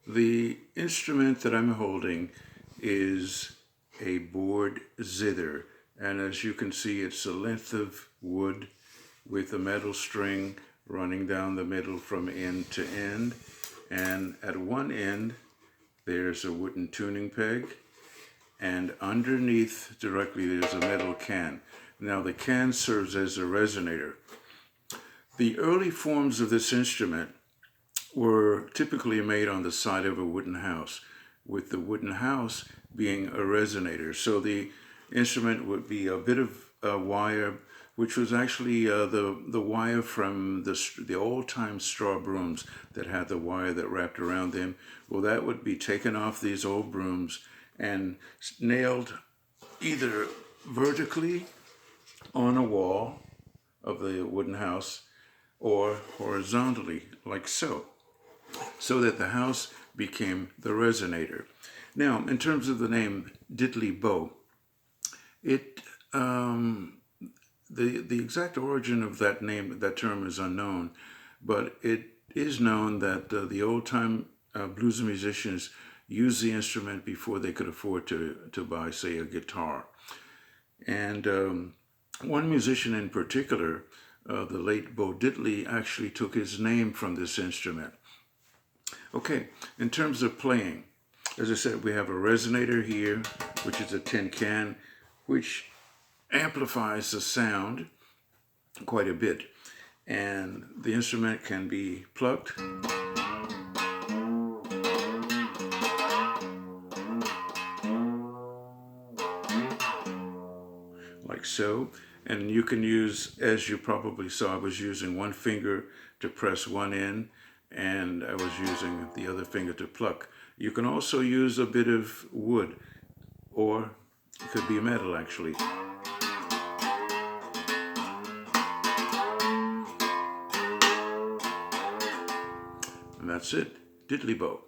The instrument that I'm holding is a board zither, and as you can see, it's a length of wood with a metal string running down the middle from end to end, and at one end there's a wooden tuning peg, and underneath directly there's a metal can. Now the can serves as a resonator. The early forms of this instrument were typically made on the side of a wooden house, with the wooden house being a resonator. So the instrument would be a bit of wire, which was actually the wire from the old-time straw brooms that had the wire that wrapped around them. Well, that would be taken off these old brooms and nailed either vertically on a wall of the wooden house or horizontally, like so that the house became the resonator. Now, in terms of the name Diddley bow, it the exact origin of that name, that term, is unknown, but it is known that the old-time blues musicians used the instrument before they could afford to buy, say, a guitar. And one musician in particular, the late Bo Diddley, actually took his name from this instrument. Okay, in terms of playing, as I said, we have a resonator here, which is a tin can, which amplifies the sound quite a bit. And the instrument can be plucked, like so. And you can use, as you probably saw, I was using one finger to press one end, and I was using the other finger to pluck. You can also use a bit of wood, or it could be metal actually. And that's it, diddley bow.